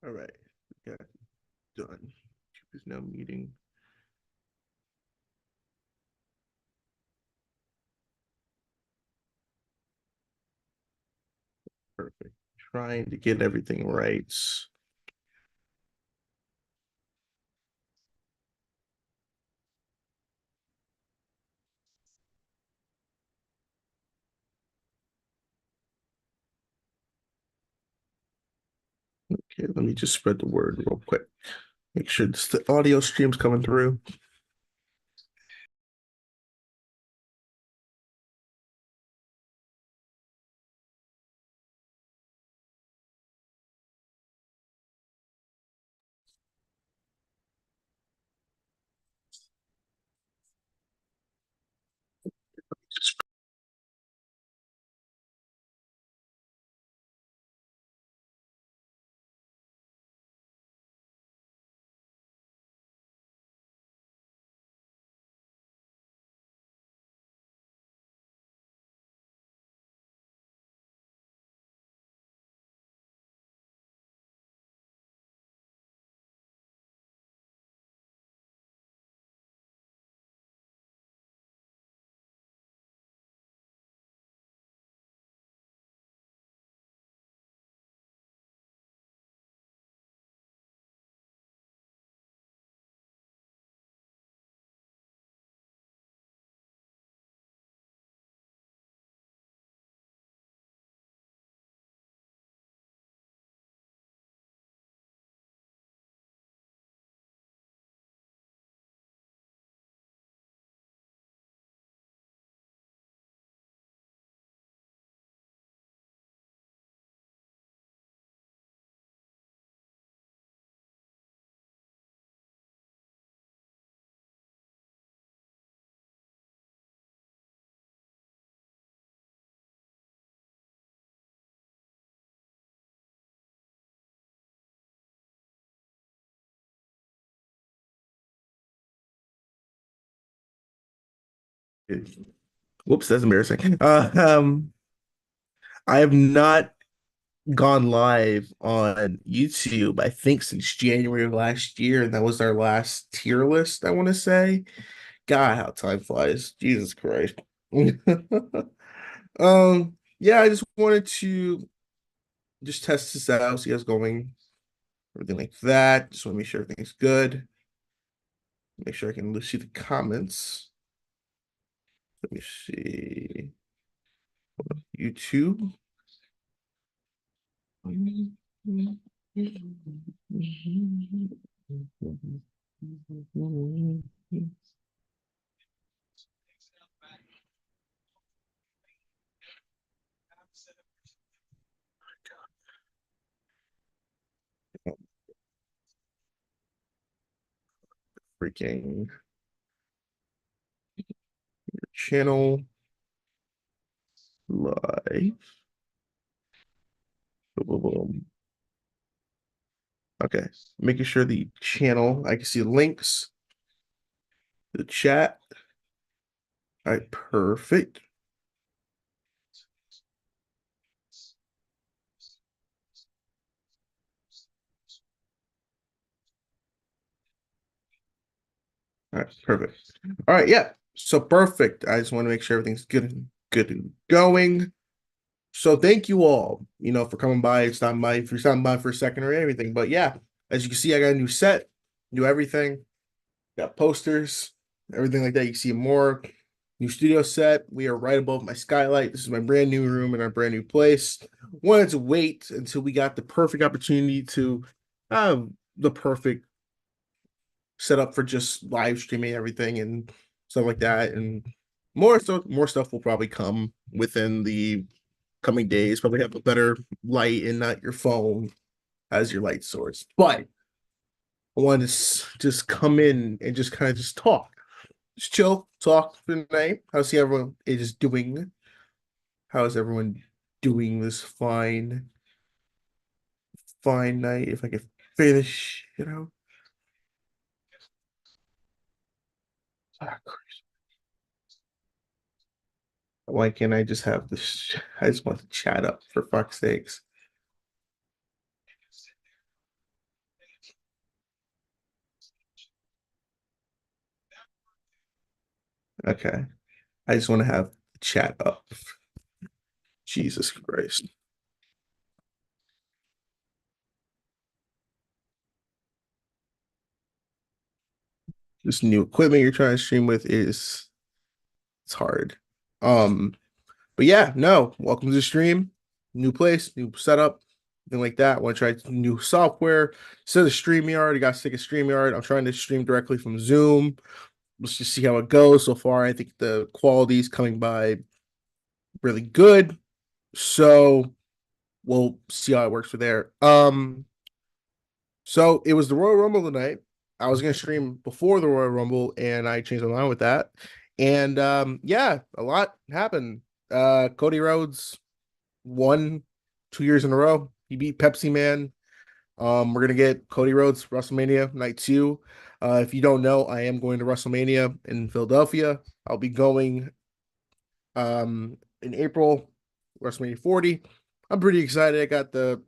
All right, we got done. YouTube is now meeting. Perfect. Trying to get everything right. Okay, let me just spread the word real quick. Make sure the audio stream's coming through. Whoops, that's embarrassing. I have not gone live on YouTube, I think, since January of last year, and that was our last tier list, I want to say. God, how time flies. Jesus Christ. Yeah, I just wanted to just test this out, see how it's going, everything like that. Just want to make sure everything's good. Make sure I can see the comments. Let me see. YouTube. Freaking channel live. Boom, boom, boom. Okay, making sure the channel, I can see links, the chat. All right, perfect. All right, perfect. All right, yeah. So perfect. I just want to make sure everything's good and going. So thank you all, for coming by, stopping by, for stopping by for a second or anything. But yeah, as you can see, I got a new set, new everything, got posters, everything like that. You can see more. New studio set. We are right above my skylight. This is my brand new room in our brand new place. Wanted to wait until we got the perfect opportunity to have the perfect setup for just live streaming everything and stuff like that. And more stuff will probably come within the coming days. Probably have a better light and not your phone as your light source. But I wanted to just come in and just kind of just talk. Just chill, talk for the night. How's everyone is doing? How is everyone doing this fine night? If I could finish, Ah, why can't I just have this? I just want to chat up for fuck's sakes. Okay. I just want to have the chat up. Jesus Christ. This new equipment you're trying to stream with is it's hard. Um, but yeah, no, welcome to the stream. New place, new setup, thing like that. Want to try new software. Instead of StreamYard, I got sick of StreamYard. I'm trying to stream directly from Zoom. Let's just see how it goes. So far, I think the quality is coming by really good. So we'll see how it works for there. So it was the Royal Rumble tonight. I was gonna stream before the Royal Rumble, and I changed my mind with that. And yeah, a lot happened. Cody Rhodes won 2 years in a row. He beat Pepsi Man. We're gonna get Cody Rhodes WrestleMania night two. If you don't know, I am going to WrestleMania in Philadelphia. I'll be going in April, WrestleMania 40. I'm pretty excited. I got the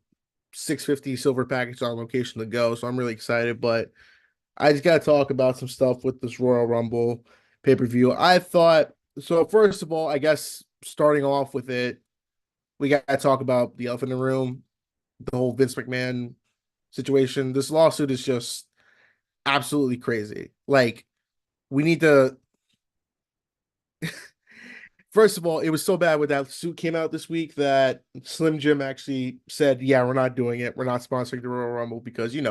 650 silver package on location to go, so I'm really excited. But I just gotta talk about some stuff with this Royal Rumble pay-per-view. I thought so. First of all, I guess starting off with it, we got to talk about the elephant in the room, the whole Vince McMahon situation. This lawsuit is just absolutely crazy. Like, we need to. First of all, it was so bad when that suit came out this week that Slim Jim actually said, "Yeah, we're not doing it. We're not sponsoring the Royal Rumble because they've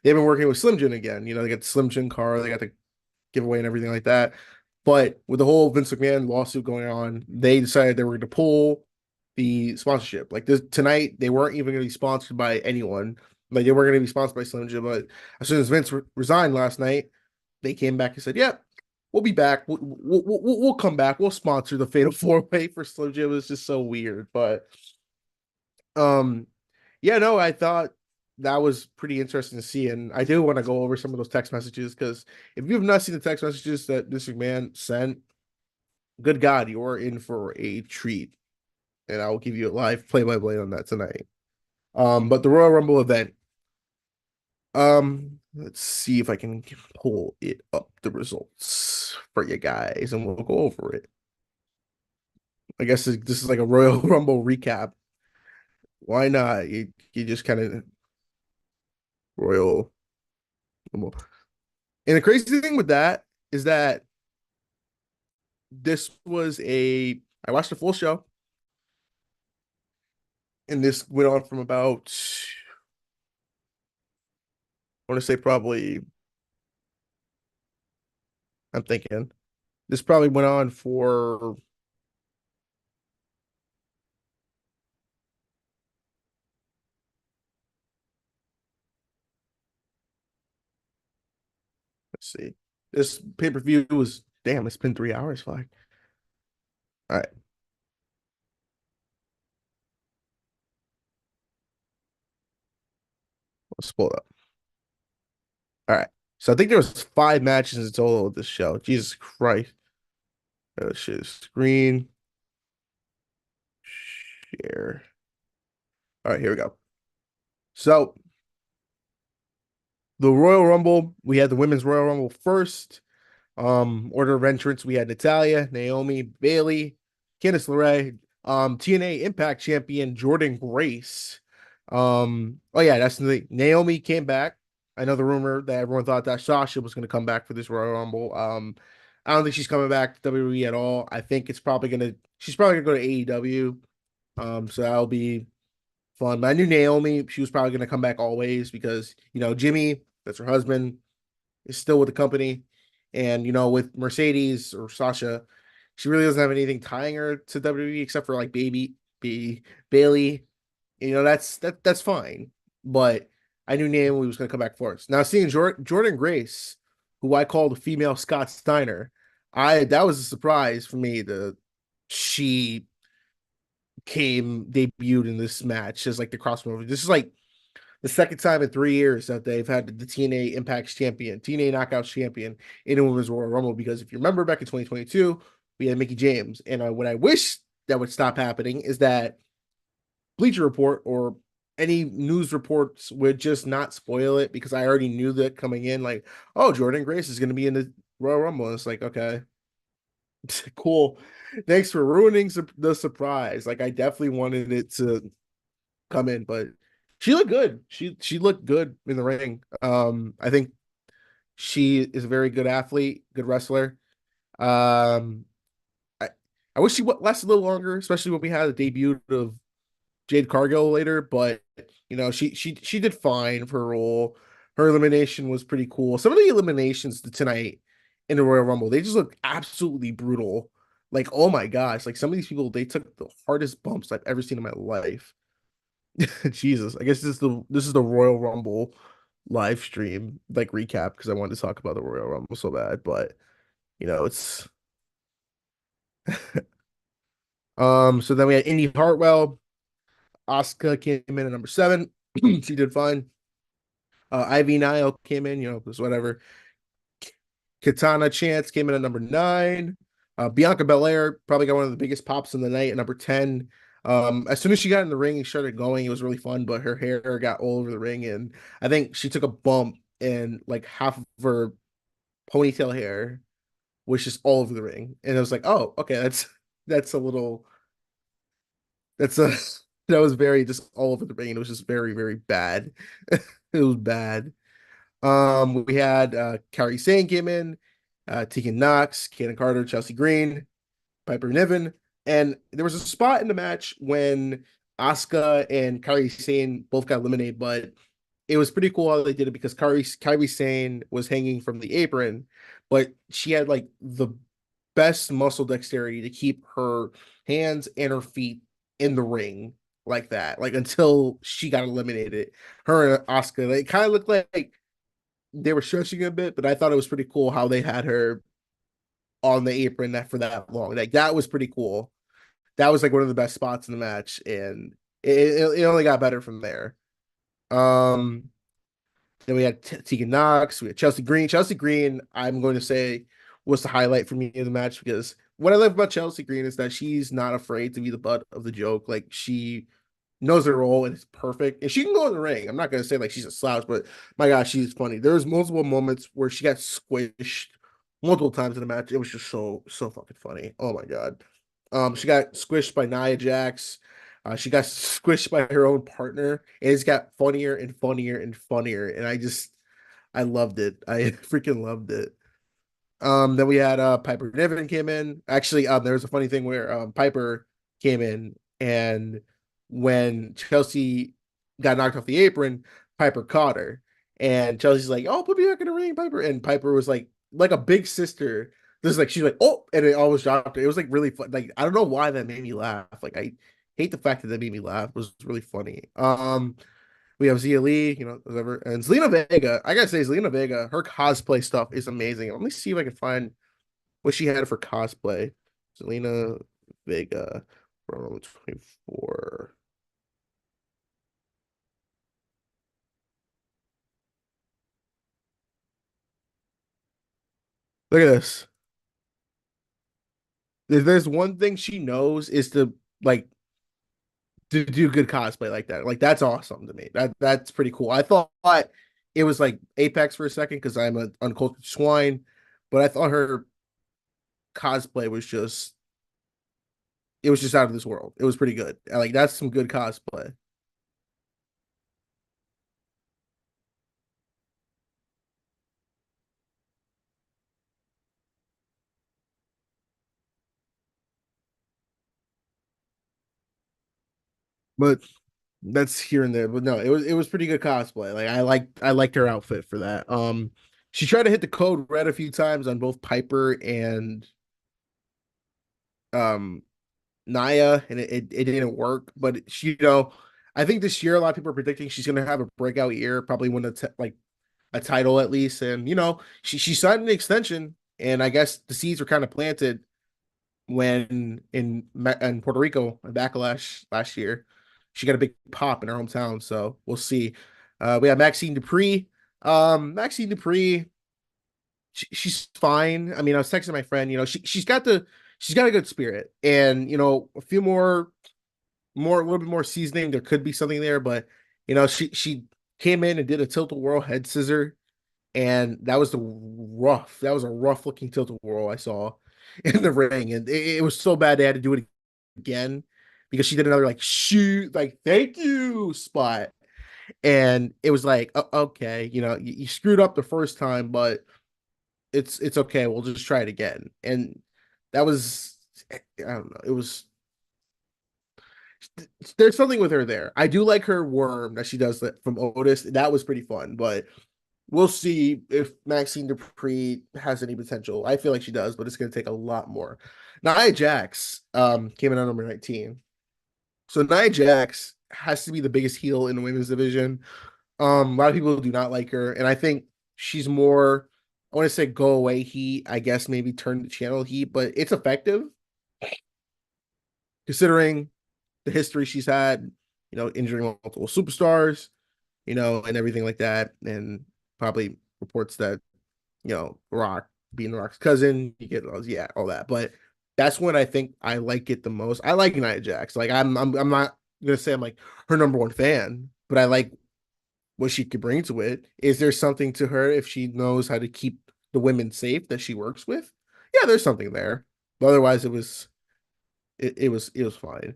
been working with Slim Jim again. They got the Slim Jim car, they got the giveaway and everything like that." But with the whole Vince McMahon lawsuit going on, they decided they were going to pull the sponsorship. Like this tonight, they weren't even going to be sponsored by anyone. Like they weren't going to be sponsored by Slim Jim. But as soon as Vince resigned last night, they came back and said, "Yep, yeah, we'll be back. We'll come back. We'll sponsor the Fatal Four Way for Slim Jim." It's just so weird, but um, yeah, no, I thought that was pretty interesting to see, and I do want to go over some of those text messages because if you have not seen the text messages that this McMahon sent, good God, you are in for a treat, and I will give you a live play-by-play on that tonight. But the Royal Rumble event, let's see if I can pull it up the results for you guys, and we'll go over it. I guess this is like a Royal Rumble recap. Why not? You just kind of Royal Rumble. And the crazy thing with that is that this was I watched the full show, and this went on from about, I want to say probably, I'm thinking, this probably went on for, let's see, this pay-per-view was, damn, it's been 3 hours, fuck. All right, let's pull it up. All right. So I think there was 5 matches in total of this show. Jesus Christ. Shit, screen share. All right, here we go. So the Royal Rumble, we had the Women's Royal Rumble first. Order of entrance, we had Natalya, Naomi, Bayley, Candice LeRae, TNA Impact Champion Jordan Grace. Oh yeah, that's the Naomi came back. I know the rumor that everyone thought that Sasha was going to come back for this Royal Rumble. I don't think she's coming back to WWE at all. I think she's probably gonna go to AEW. So that'll be fun. But I knew Naomi, she was probably gonna come back always because Jimmy, that's her husband, is still with the company. And with Mercedes or Sasha, she really doesn't have anything tying her to WWE except for like Bayley. That's fine. But I knew Naomi was going to come back for us. Now seeing Jordan Grace, who I called a female Scott Steiner, I that was a surprise for me. She debuted in this match as like the crossover. This is like the second time in 3 years that they've had the TNA Impact Champion, TNA Knockouts Champion in a Women's Royal Rumble. Because if you remember back in 2022, we had Mickie James. And what I wish that would stop happening is that Bleacher Report or any news reports would just not spoil it because I already knew that coming in, like, oh, Jordan Grace is going to be in the Royal Rumble. And it's like, okay. Cool. Thanks for ruining the surprise. Like I definitely wanted it to come in, but she looked good. She looked good in the ring. I think she is a very good athlete, good wrestler. Um, I I wish she lasted a little longer, especially when we had the debut of Jade Cargill later. But she did fine for her role. Her elimination was pretty cool. Some of the eliminations tonight in the Royal Rumble, they just look absolutely brutal. Like, oh my gosh, like some of these people, they took the hardest bumps I've ever seen in my life. Jesus, I guess this is the Royal Rumble live stream like recap because I wanted to talk about the Royal Rumble so bad, but it's so then we had Indy Hartwell. Asuka came in at number 7. She did fine. Ivy Nile came in, just whatever. Katana Chance came in at number 9. Bianca Belair probably got one of the biggest pops in the night at number 10. As soon as she got in the ring and started going, it was really fun, but her hair got all over the ring, and I think she took a bump, and like half of her ponytail hair was just all over the ring. And it was like, oh, okay, that's a little that's a that was very just all over the ring. And it was just very, very bad. It was bad. We had Kairi Sane came in, Tegan Knox, Kaden Carter, Chelsea Green, Piper Niven, and there was a spot in the match when Asuka and Kairi Sane both got eliminated, but it was pretty cool how they did it because Kairi Sane was hanging from the apron, but she had like the best muscle dexterity to keep her hands and her feet in the ring like that, like until she got eliminated. Her and Asuka, they kind of looked like they were stretching a bit, but I thought it was pretty cool how they had her on the apron that for that long. Like that was pretty cool. That was like one of the best spots in the match, and it only got better from there. Um, then we had Tegan Knox, we had Chelsea Green. Chelsea Green, I'm going to say, was the highlight for me in the match because what I love about Chelsea Green is that she's not afraid to be the butt of the joke. Like she knows her role and it's perfect. And she can go in the ring. I'm not gonna say like she's a slouch, but my gosh, she's funny. There's multiple moments where she got squished multiple times in the match. It was just so fucking funny. Oh my god. She got squished by Nia Jax. She got squished by her own partner, and it's got funnier and funnier and funnier. And I loved it. I freaking loved it. Then we had Piper Niven came in. Actually, there was a funny thing where Piper came in, and when Chelsea got knocked off the apron, Piper caught her, and Chelsea's like, "Oh, put me back in the ring, Piper." And Piper was like a big sister. This is like she's like, "Oh," and it always dropped her. It was like really fun. Like I don't know why that made me laugh. Like I hate the fact that that made me laugh. It was really funny. We have Zia Lee, whatever. And Zelina Vega, I gotta say, Zelina Vega, her cosplay stuff is amazing. Let me see if I can find what she had for cosplay. Zelina Vega from 24. Look at this. If there's one thing she knows is to like to do good cosplay like that. Like that's awesome to me. That's pretty cool. I thought it was like Apex for a second because I'm an uncultured swine, but I thought her cosplay was just it was just out of this world. It was pretty good. Like that's some good cosplay. But that's here and there. But no, it was pretty good cosplay. Like I liked her outfit for that. She tried to hit the code red a few times on both Piper and um Naya, and it didn't work. But I think this year a lot of people are predicting she's gonna have a breakout year, probably win like a title at least. And she signed an extension, and I guess the seeds were kind of planted when in Puerto Rico in Backlash last year. She got a big pop in her hometown, so we'll see. We have Maxine Dupree. Maxine Dupree, she's fine. I mean, I was texting my friend. She's got a good spirit, and a few a little bit more seasoning. There could be something there, but she came in and did a tilt a whirl head scissor, and that was a rough looking tilt a whirl I saw. in the ring, and it was so bad they had to do it again because she did another like shoot, like thank you spot, and it was like okay, you screwed up the first time, but it's okay. We'll just try it again, and that was I don't know. It was there's something with her there. I do like her worm that she does that from Otis. That was pretty fun, but we'll see if Maxine Dupree has any potential. I feel like she does, but it's going to take a lot more. Nia Jax came in at number 19. So Nia Jax has to be the biggest heel in the women's division. A lot of people do not like her, and I think she's more, I want to say go away heat, I guess maybe turn the channel heat, but it's effective considering the history she's had, injuring multiple superstars, and everything like that. And probably reports that, Rock being Rock's cousin, you get yeah, all that. But that's when I think I like it the most. I like Nia Jax. Like I'm not gonna say I'm like her number one fan, but I like what she could bring to it. Is there something to her if she knows how to keep the women safe that she works with? Yeah, there's something there. But otherwise, it was fine.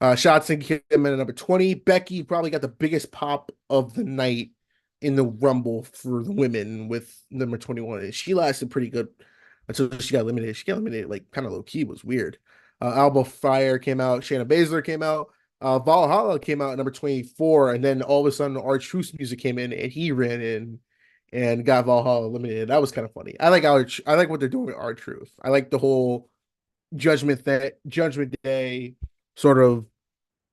Shotzi came in at number 20. Becky probably got the biggest pop of the night in the Rumble for the women with number 21. And she lasted pretty good until she got eliminated. She got eliminated like kind of low key, was weird. Alba Fire came out. Shayna Baszler came out. Valhalla came out at number 24. And then all of a sudden, R-Truth music came in and he ran in and got Valhalla eliminated. That was kind of funny. I like what they're doing with R-Truth. I like the whole Judgment Day sort of,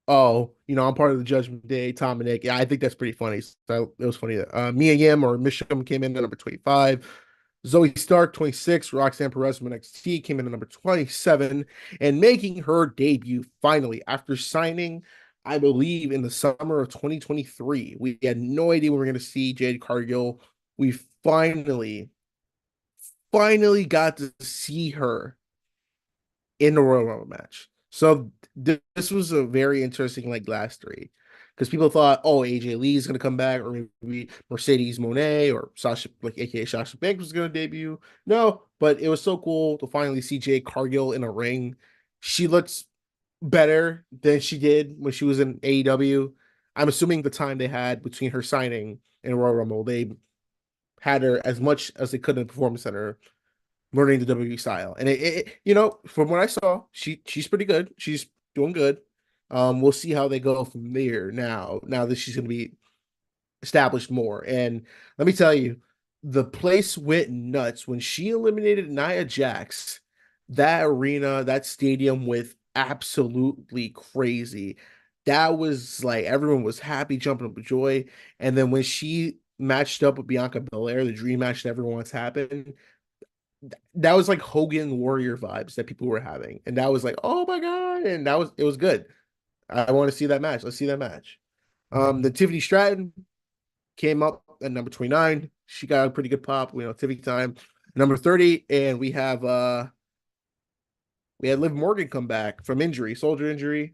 oh, I'm part of the Judgment Day, Tom and Nick. Yeah, I think that's pretty funny. So it was funny that Mia Yim or Misham came in at number 25. Zoe Stark, 26. Roxanne Perez from NXT came in at number 27 and making her debut finally after signing, I believe, in the summer of 2023. We had no idea when we were going to see Jade Cargill. We finally got to see her in the Royal Rumble match. So this was a very interesting like last three because people thought, oh, AJ Lee is going to come back, or maybe Mercedes Moné or Sasha, like AKA Sasha Banks, was going to debut. No, but it was so cool to finally see Jade Cargill in a ring. She looks better than she did when she was in AEW. I'm assuming the time they had between her signing and Royal Rumble, they had her as much as they could in the Performance Center learning the WWE style. And from what I saw, she's pretty good. She's doing good. We'll see how they go from there now that she's going to be established more. And let me tell you, the place went nuts when she eliminated Nia Jax. That arena, that stadium went absolutely crazy. That was like everyone was happy, jumping up with joy. And then when she matched up with Bianca Belair, the dream match that everyone's happened, that was like Hogan Warrior vibes that people were having. And that was like, oh my God. And it was good. I want to see that match. Let's see that match. The Tiffany Stratton came up at number 29. She got a pretty good pop, Tiffany time. Number 30, and we had Liv Morgan come back from injury, shoulder injury.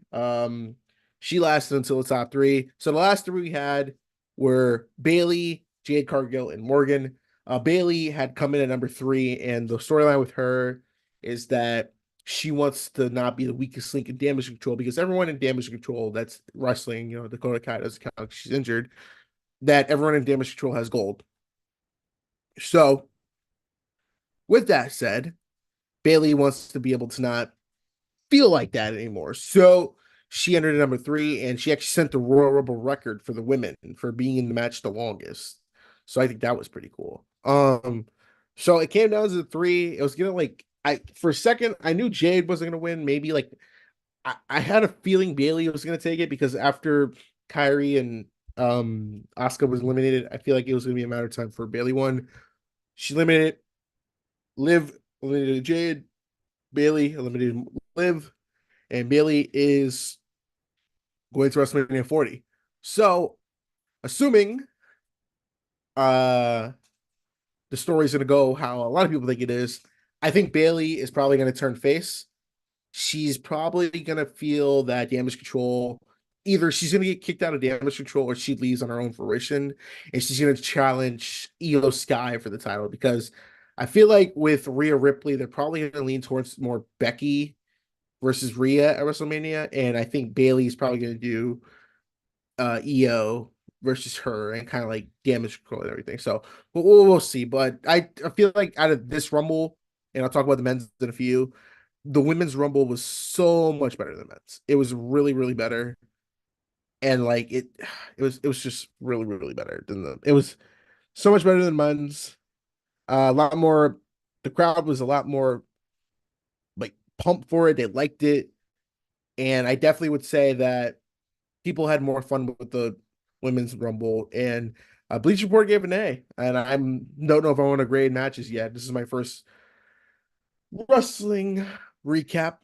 She lasted until the top three. So the last three we had were Bayley, Jade Cargill, and Morgan. Bayley had come in at number 3, and the storyline with her is that she wants to not be the weakest link in Damage Control because everyone in Damage Control that's wrestling, Dakota Kai doesn't count, she's injured, that everyone in Damage Control has gold. So, with that said, Bayley wants to be able to not feel like that anymore. So, she entered at number 3, and she actually set the Royal Rumble record for the women for being in the match the longest. So, I think that was pretty cool. So it came down to 3. It was gonna for a second I knew Jade wasn't gonna win. Maybe like I had a feeling Bayley was gonna take it because after Kyrie and Asuka was eliminated, I feel like it was gonna be a matter of time for Bayley won. She eliminated Liv, eliminated Jade, Bayley eliminated Liv, and Bayley is going to WrestleMania 40. So assuming the story's going to go how a lot of people think it is, I think Bayley is probably going to turn face. She's probably going to feel that Damage Control, either she's going to get kicked out of Damage Control or she leaves on her own fruition, and she's going to challenge Io Sky for the title because I feel like with Rhea Ripley, they're probably going to lean towards more Becky versus Rhea at WrestleMania, and I think Bayley's probably going to do EO versus her and kind of like damage control and everything. So we'll see. But I feel like out of this Rumble, and I'll talk about the men's in a few, the women's Rumble was so much better than men's. It was really, really better. And like it was just really, really better than it was so much better than men's. A lot more, the crowd was a lot more like pumped for it. They liked it. And I definitely would say that people had more fun with the women's rumble. And Bleach Report gave an A. And I don't know if I want to grade matches yet. This is my first wrestling recap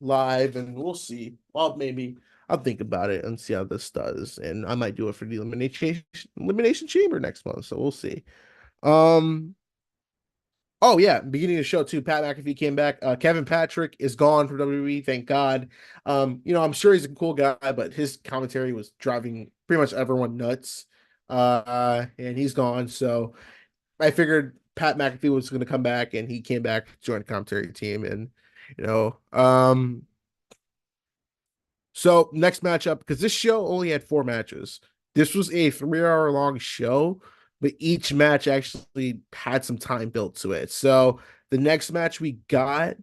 live, and we'll see. Well, maybe I'll think about it and see how this does. And I might do it for the elimination chamber next month. So we'll see. Um, Oh yeah, beginning of the show too. Pat McAfee came back. Kevin Patrick is gone from WWE, thank God. I'm sure he's a cool guy, but his commentary was driving pretty much everyone nuts. And he's gone. So I figured Pat McAfee was going to come back, and he came back, joined the commentary team, and you know, um, so next matchup, because this show only had 4 matches. This was a 3 hour long show, but each match actually had some time built to it. So the next match we got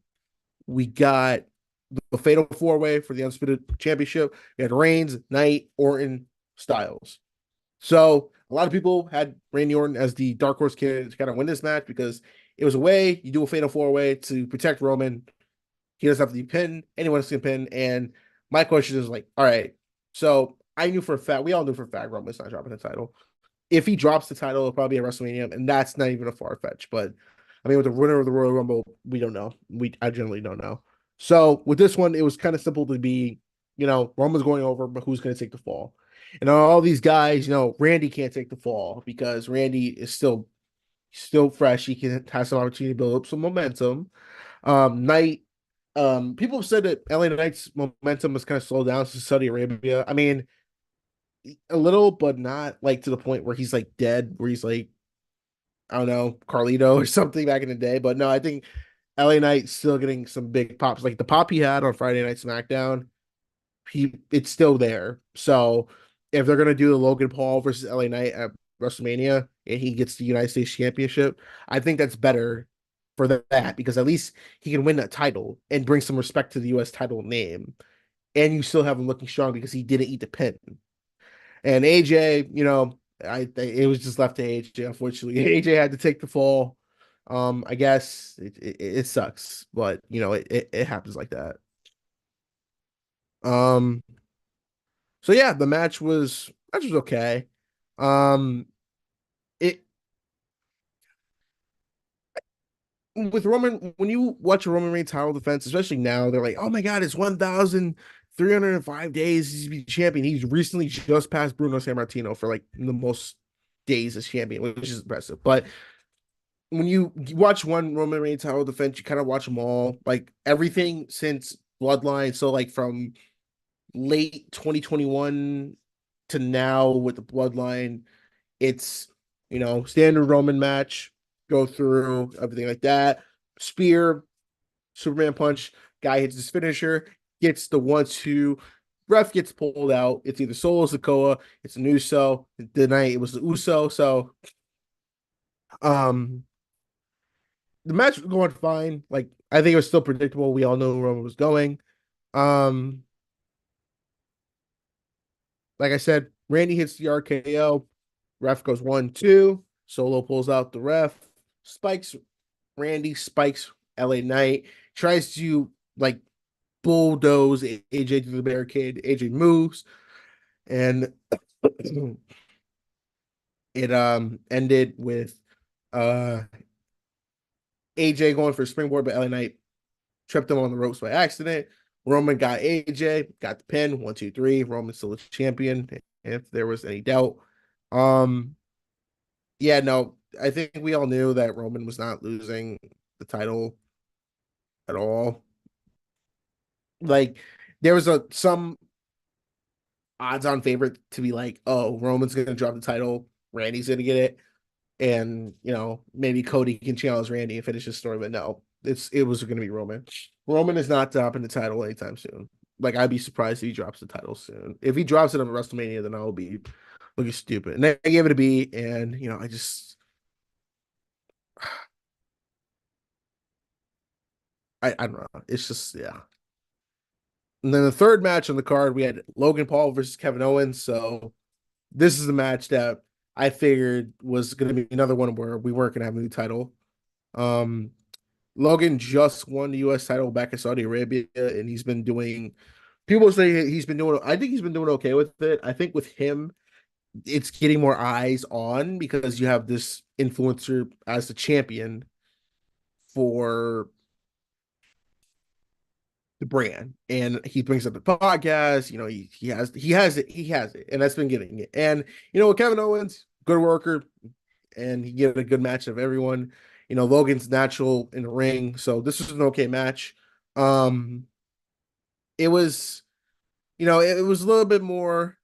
the Fatal 4 Way for the Undisputed Championship. We had Reigns, Knight, Orton, Styles. So a lot of people had Randy Orton as the dark horse candidate to kind of win this match because it was a way you do a Fatal 4 Way to protect Roman. He doesn't have to be pinned. Anyone else can pin. And my question is like, all right, so I knew for a fact, we all knew for a fact Roman's not dropping the title. If he drops the title, it'll probably be at WrestleMania, and that's not even a far fetch. But I mean, with the winner of the Royal Rumble, we don't know. I generally don't know. So with this one, it was kind of simple to be, Roman's going over, but who's going to take the fall? And all these guys, Randy can't take the fall because Randy is still fresh. He can have some opportunity to build up some momentum. Knight, people have said that LA Knight's momentum has kind of slowed down since Saudi Arabia. I mean, a little, but not like to the point where he's like dead, where he's like, I don't know, Carlito or something back in the day. But no, I think LA Knight's still getting some big pops. Like the pop he had on Friday Night SmackDown, it's still there. So if they're gonna do the Logan Paul versus LA Knight at WrestleMania and he gets the United States Championship, I think that's better for that because at least he can win that title and bring some respect to the US title name. And you still have him looking strong because he didn't eat the pin. And AJ, it was just left to AJ. Unfortunately, AJ had to take the fall. I guess it sucks, but it happens like that. Um, so yeah, the match was okay. Um, it with Roman, when you watch a Roman Reigns title defense, especially now, they're like, oh my god, it's 1,305 days he's be champion. He's recently just passed Bruno Sammartino for like the most days as champion, which is impressive. But when you watch one Roman Reigns title defense, you kind of watch them all, like everything since Bloodline. So like from late 2021 to now with the Bloodline, it's standard Roman match, go through everything like that. Spear, Superman punch, guy hits his finisher, gets the 1-2. Ref gets pulled out. It's either Solo Sikoa, it's an Uso. The night it was the Uso. So um the match was going fine. Like I think it was still predictable. We all know where Roman was going. Um, like I said, Randy hits the RKO. Ref goes 1-2. Solo pulls out the ref. Spikes Randy. Spikes LA Knight. Tries to like bulldoze AJ to the barricade. AJ moves, and it ended with uh AJ going for a springboard, but LA Knight tripped him on the ropes by accident. Roman got AJ, got the pin, 1, 2, 3. Roman's still a champion, if there was any doubt. Um, yeah, no, I think we all knew that Roman was not losing the title at all. Like there was some odds on favorite to be like, oh, Roman's gonna drop the title, Randy's gonna get it. and maybe Cody can challenge Randy and finish his story. But no, it was going to be Roman. Roman is not dropping the title anytime soon. Like, I'd be surprised if he drops the title soon. If he drops it on WrestleMania, then I'll be looking stupid. And they gave it a B, and I don't know. It's just, yeah. And then the third match on the card, we had Logan Paul versus Kevin Owens. So this is the match that I figured was going to be another one where we weren't going to have a new title. Um, Logan just won the U.S. title back in Saudi Arabia, and he's been doing. People say he's been doing. I think he's been doing okay with it. I think with him, it's getting more eyes on because you have this influencer as the champion for the brand, and he brings up the podcast. He has it, and that's been getting it. And with Kevin Owens, good worker, and he get a good match of everyone. Logan's natural in the ring, so this was an okay match. Um, it was, it was a little bit more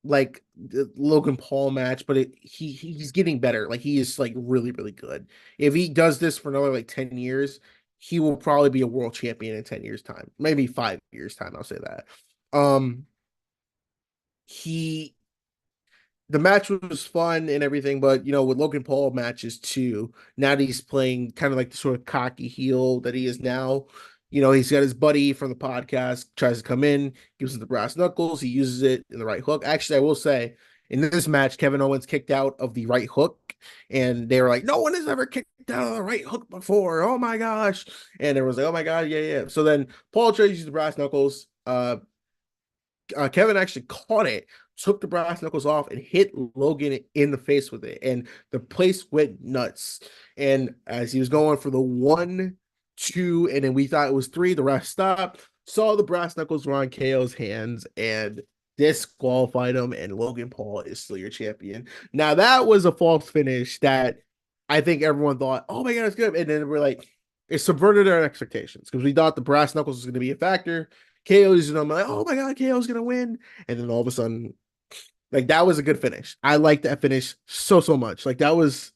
like the Logan Paul match, but he's getting better. Like, he is like really, really good. If he does this for another like 10 years, he will probably be a world champion in 10 years time, maybe 5 years time. I'll say that. Um, he the match was fun and everything, but with Logan Paul matches too, now that he's playing kind of like the sort of cocky heel that he is now. He's got his buddy from the podcast, tries to come in, gives him the brass knuckles, he uses it in the right hook. Actually, I will say, in this match, Kevin Owens kicked out of the right hook, and they were like, "No one has ever kicked out of the right hook before. Oh my gosh!" And there was like, "Oh my god, yeah, yeah." So then Paul tries to use the brass knuckles. Kevin actually caught it, took the brass knuckles off, and hit Logan in the face with it. And the place went nuts. And as he was going for the 1, 2, and then we thought it was 3, the ref stopped, saw the brass knuckles were on KO's hands, and disqualified him. And Logan Paul is still your champion. Now, that was a false finish that I think everyone thought, oh my God, it's good. And then we're like, it subverted our expectations because we thought the brass knuckles was going to be a factor. KO's, I'm like, oh my god, KO's gonna win, and then all of a sudden, like, that was a good finish. I like that finish so much. Like, that was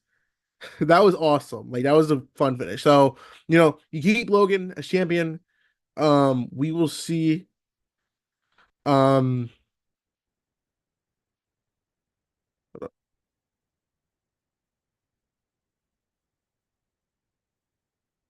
awesome. Like, that was a fun finish. So you keep Logan as champion. We will see. Um,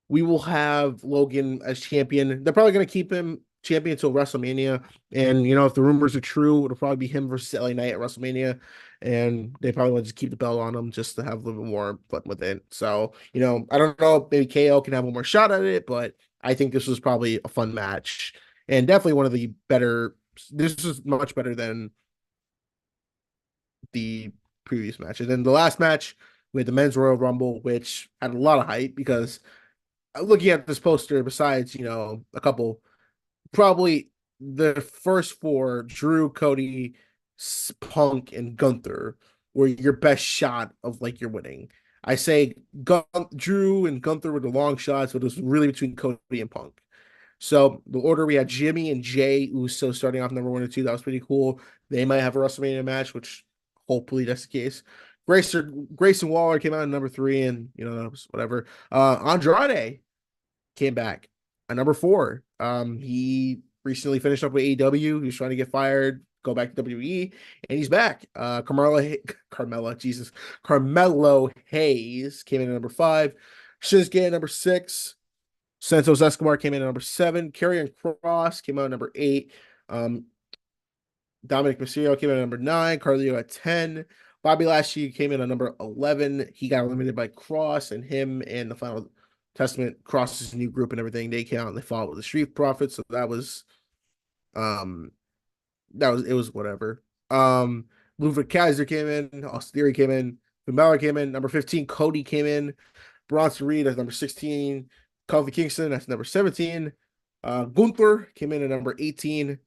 we will have Logan as champion. They're probably going to keep him champion until WrestleMania. And, if the rumors are true, it'll probably be him versus LA Knight at WrestleMania. And they probably want to just keep the belt on him just to have a little bit more fun with it. So, I don't know. Maybe KO can have one more shot at it, but I think this was probably a fun match and definitely one of the better. This is much better than the previous match. And then the last match, we had the men's Royal Rumble, which had a lot of hype because looking at this poster, besides, a couple, probably the first 4, Drew, Cody, Punk, and Gunther, were your best shot of like your winning. I say Drew and Gunther were the long shots, but it was really between Cody and Punk. So the order, we had Jimmy and Jay Uso starting off number 1 and 2. That was pretty cool. They might have a WrestleMania match, which hopefully that's the case. Grayson Waller came out in number 3, and that was whatever. Andrade came back at number 4. He recently finished up with AEW. He was trying to get fired, go back to WWE, and he's back. Carmelo Hayes came in at number 5. Shinsuke at number 6. Santos Escobar came in at number 7. Karrion Kross came out at number 8. Dominic Mysterio came in at number 9. Carlito at 10. Bobby Lashley came in at number 11. He got eliminated by Kross, and him and the Final Testament, Kross's new group and everything, they came out and they fought with the Street Profits. So um it was whatever. Ludwig Kaiser came in, Austin Theory came in, Finn Balor came in, number 15, Cody came in, Bronson Reed at number 16, Kofi Kingston that's number 17, Gunther came in at number 18,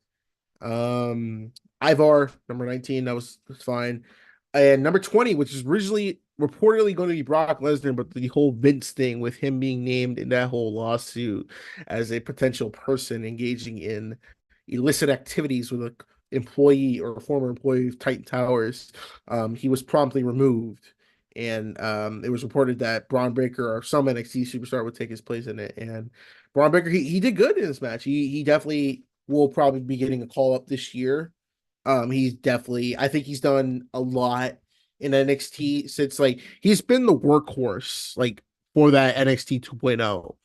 Ivar number 19, that's fine, and number 20, which is originally reportedly going to be Brock Lesnar, but the whole Vince thing with him being named in that whole lawsuit as a potential person engaging in illicit activities with a employee or former employee of Titan Towers, he was promptly removed. And it was reported that Braun Breaker or some NXT superstar would take his place in it. And Braun Breaker, he did good in this match. He definitely will probably be getting a call up this year. He's definitely, I think he's done a lot in NXT since like he's been the workhorse like for that NXT 2.0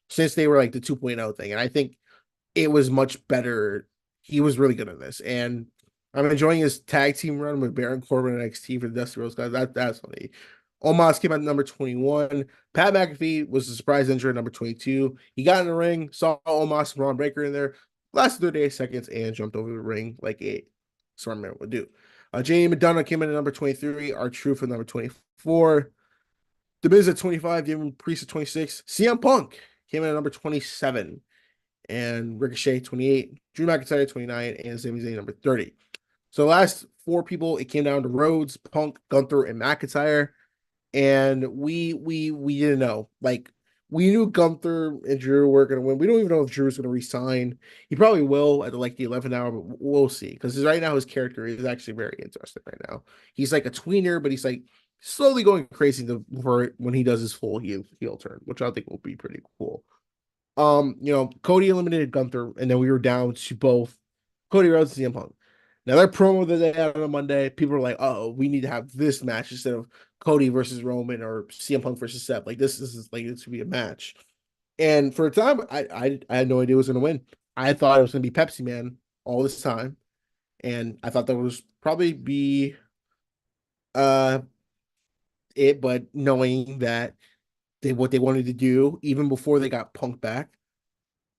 since they were like the 2.0 thing. And I think it was much better. He was really good at this. And I'm enjoying his tag team run with Baron Corbin and NXT for the Dusty Rose guys. That's funny. Omos came out at number 21. Pat McAfee was a surprise entry at number 22. He got in the ring, saw Omos and Ron Breaker in there, lasted 38 seconds, and jumped over the ring like a smart man would do. Jamie McDonough came in at number 23. R-Truth at number 24. The Miz at 25. Damon Priest at 26. CM Punk came in at number 27. And Ricochet 28. Drew McIntyre 29. And Sami Zayn number 30. So the last four people, it came down to Rhodes, Punk, Gunther, and McIntyre. And we didn't know. Like, we knew Gunther and Drew were going to win. We don't even know if Drew's going to resign. He probably will at the 11th hour, but we'll see. Because right now his character is actually very interesting right now. He's like a tweener, but he's like slowly going crazy for when he does his full heel turn, which I think will be pretty cool. Cody eliminated Gunther, and then we were down to both Cody Rhodes and CM Punk. Now that promo that they had on a Monday, people were like, "Oh, we need to have this match instead of Cody versus Roman or CM Punk versus Seth. Like this is like this should be a match." And for a time, I had no idea who was going to win. I thought it was going to be Pepsi Man all this time, and I thought that was probably be uh it. But knowing that what they wanted to do even before they got Punk back,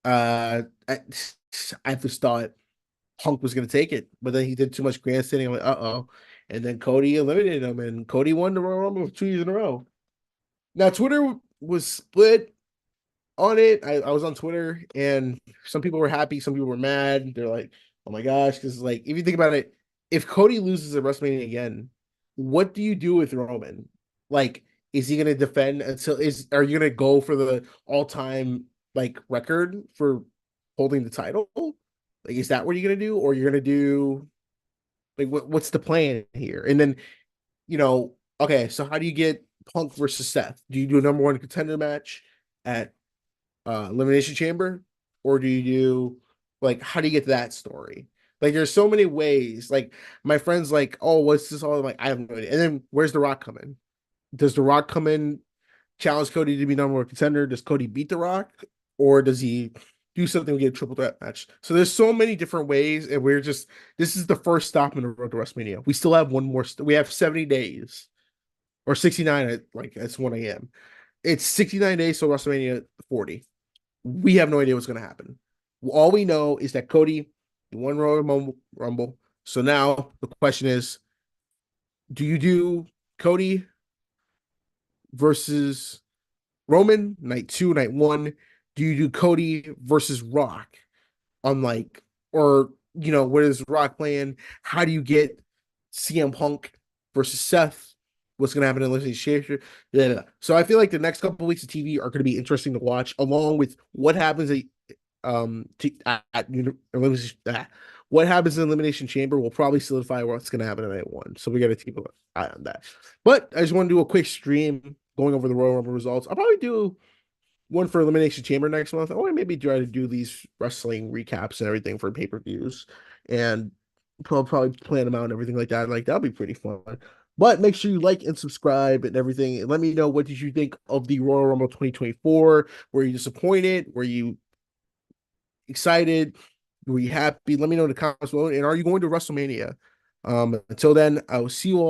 I, I just thought Punk was going to take it, but then he did too much grandstanding. I'm like, uh-oh. And then Cody eliminated him, and Cody won the Royal Rumble 2 years in a row. Now, Twitter was split on it. I was on Twitter, and some people were happy, some people were mad. They're like, oh my gosh, because like, if you think about it, if Cody loses at WrestleMania again, what do you do with Roman? Like, is he going to defend are you going to go for the all-time like record for holding the title? Like, is that what you're gonna do, or you're gonna do like what's the plan here? And then okay, so how do you get Punk versus Seth? Do you do a number one contender match at Elimination Chamber, or do you do like how do you get to that story? Like, there's so many ways. Like, my friends like, oh, what's this all like? I have no idea. And then where's The Rock come in? Does The Rock come in, challenge Cody to be number one contender? Does Cody beat The Rock, or does he do something to get a triple threat match? So there's so many different ways, and this is the first stop in the road to WrestleMania. We still have one more. We have 70 days or 69. It's 1 a.m. It's 69 days till WrestleMania 40. We have no idea what's going to happen. All we know is that Cody won Royal Rumble. So now the question is, do you do Cody versus Roman night 2, night 1? Do you do Cody versus Rock on or what is Rock playing? How do you get CM Punk versus Seth? What's going to happen in Elimination Chamber? Yeah. So I feel like the next couple of weeks of TV are going to be interesting to watch, along with what happens what happens in Elimination Chamber will probably solidify what's going to happen in night 1. So we got to keep an eye on that. But I just want to do a quick stream going over the Royal Rumble results. I'll probably do one for Elimination Chamber next month. Or maybe try to do these wrestling recaps and everything for pay-per-views. And probably plan them out and everything like that. Like, that'll be pretty fun. But make sure you like and subscribe and everything. And let me know, what did you think of the Royal Rumble 2024? Were you disappointed? Were you excited? Were you happy? Let me know in the comments below. And are you going to WrestleMania? Until then, I will see you all.